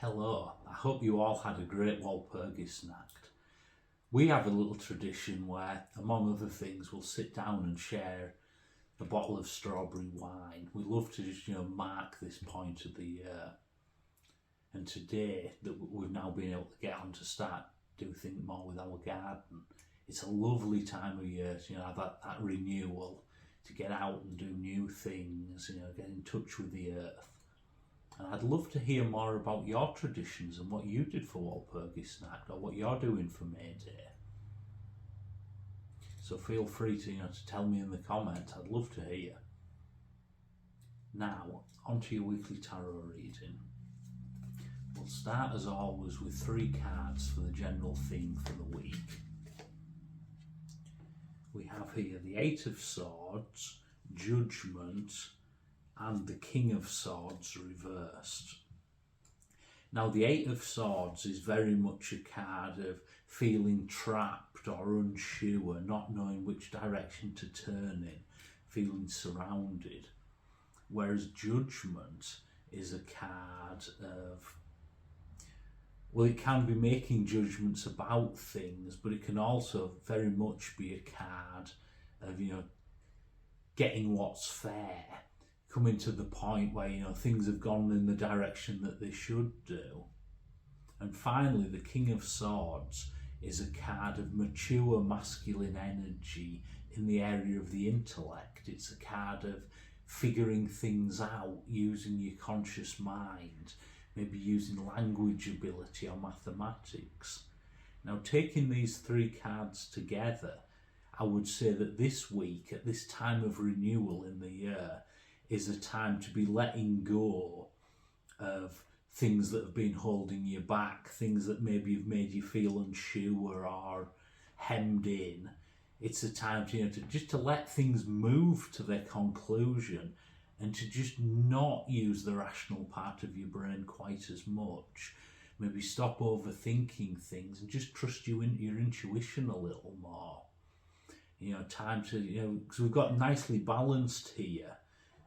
Hello, I hope you all had a great Walpurgisnacht. We have a little tradition where, among other things, we'll sit down and share a bottle of strawberry wine. We love to just, mark this point of the year. And today, that we've now been able to get on to start do things more with our garden. It's a lovely time of year to, that renewal, to get out and do new things, get in touch with the earth. And I'd love to hear more about your traditions and what you did for Walpurgisnacht or what you're doing for May Day. So feel free to, to tell me in the comments. I'd love to hear. Now, onto your weekly tarot reading. We'll start as always with 3 cards for the general theme for the week. We have here the 8 of Swords, Judgment, and the King of Swords reversed. Now the 8 of Swords is very much a card of feeling trapped or unsure, not knowing which direction to turn in, feeling surrounded. Whereas Judgment is a card of, well, it can be making judgments about things, but it can also very much be a card of, getting what's fair. Coming to the point where things have gone in the direction that they should do. And finally, the King of Swords is a card of mature masculine energy in the area of the intellect. It's a card of figuring things out, using your conscious mind, maybe using language ability or mathematics. Now, taking these 3 cards together, I would say that this week, at this time of renewal in the year, is a time to be letting go of things that have been holding you back, things that maybe have made you feel unsure or hemmed in. It's a time to let things move to their conclusion and to just not use the rational part of your brain quite as much. Maybe stop overthinking things and just trust your intuition a little more. Time to, because we've got nicely balanced here.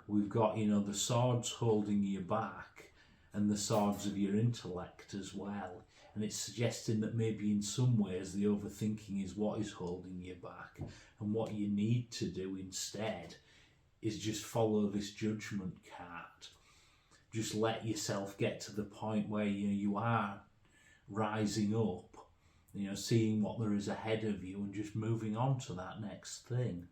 We've got, the swords holding you back and the swords of your intellect as well. And it's suggesting that maybe in some ways the overthinking is what is holding you back. And what you need to do instead is just follow this judgment card. Just let yourself get to the point where you are rising up, seeing what there is ahead of you and just moving on to that next thing.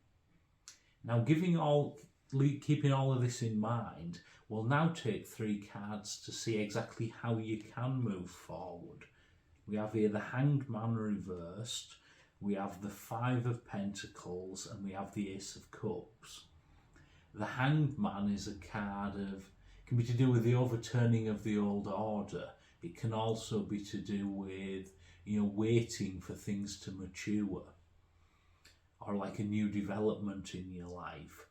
Now, keeping all of this in mind, we'll now take 3 cards to see exactly how you can move forward. We have here the Hanged Man reversed, we have the 5 of Pentacles, and we have the Ace of Cups. The Hanged Man is a card can be to do with the overturning of the old order. It can also be to do with, waiting for things to mature, or like a new development in your life.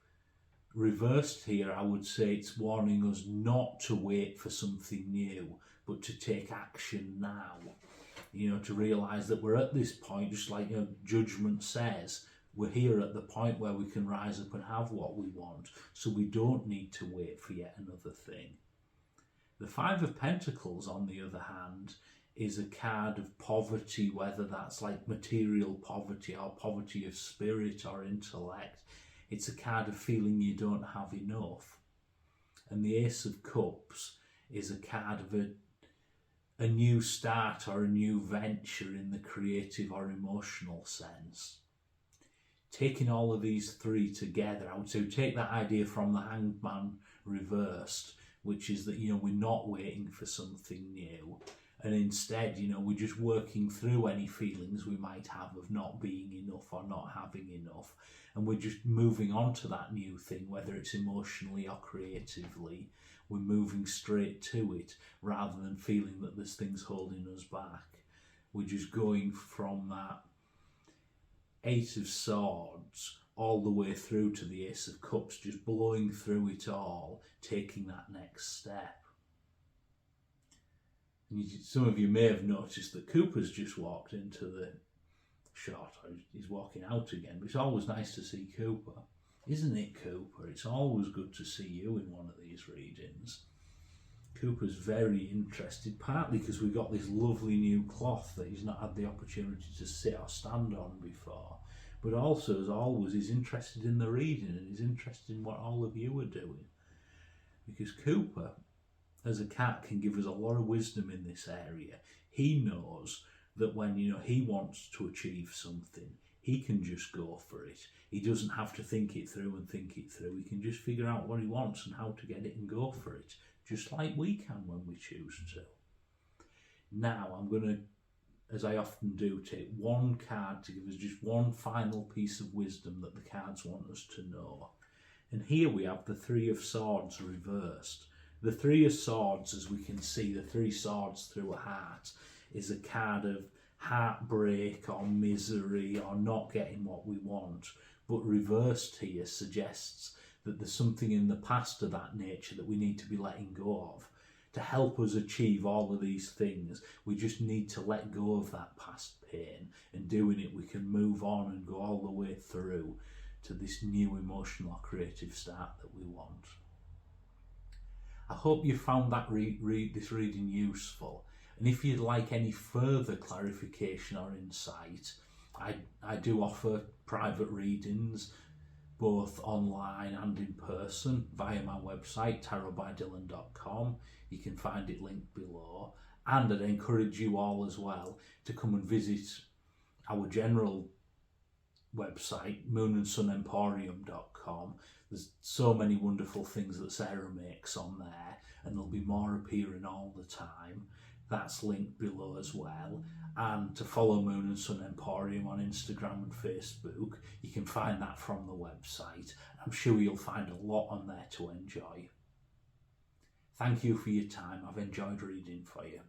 Reversed here, I would say it's warning us not to wait for something new, but to take action now. To realise that we're at this point, just like judgment says, we're here at the point where we can rise up and have what we want, so we don't need to wait for yet another thing. The 5 of Pentacles, on the other hand, is a card of poverty, whether that's like material poverty or poverty of spirit or intellect. It's a card of feeling you don't have enough. And the Ace of Cups is a card of a new start or a new venture in the creative or emotional sense. Taking all of these 3 together, I would say take that idea from the Hanged Man reversed, which is that, we're not waiting for something new. And instead, we're just working through any feelings we might have of not being enough or not having enough. And we're just moving on to that new thing, whether it's emotionally or creatively. We're moving straight to it rather than feeling that there's things holding us back. We're just going from that 8 of Swords all the way through to the Ace of Cups, just blowing through it all, taking that next step. And some of you may have noticed that Cooper's just walked into the shot. He's walking out again, but it's always nice to see Cooper. Isn't it, Cooper? It's always good to see you in one of these readings. Cooper's very interested, partly because we've got this lovely new cloth that he's not had the opportunity to sit or stand on before, but also, as always, he's interested in the reading and he's interested in what all of you are doing. Because Cooper, as a cat, can give us a lot of wisdom in this area. He knows that when he wants to achieve something, he can just go for it. He doesn't have to think it through. He can just figure out what he wants and how to get it and go for it, just like we can when we choose to. Now I'm going to, as I often do, take one card to give us just one final piece of wisdom that the cards want us to know. And here we have the Three of Swords reversed. The Three of Swords, as we can see, the three swords through a heart, is a card of heartbreak or misery or not getting what we want. But reversed here suggests that there's something in the past of that nature that we need to be letting go of. To help us achieve all of these things, we just need to let go of that past pain, and doing it we can move on and go all the way through to this new emotional or creative start that we want. I hope you found that this reading useful, and if you'd like any further clarification or insight, I do offer private readings both online and in person via my website tarotbydylan.com. You can find it linked below, and I'd encourage you all as well to come and visit our general website, moonandsunemporium.com. There's so many wonderful things that Sarah makes on there, and there'll be more appearing all the time. That's linked below as well. And to follow Moon and Sun Emporium on Instagram and Facebook, you can find that from the website. I'm sure you'll find a lot on there to enjoy. Thank you for your time. I've enjoyed reading for you.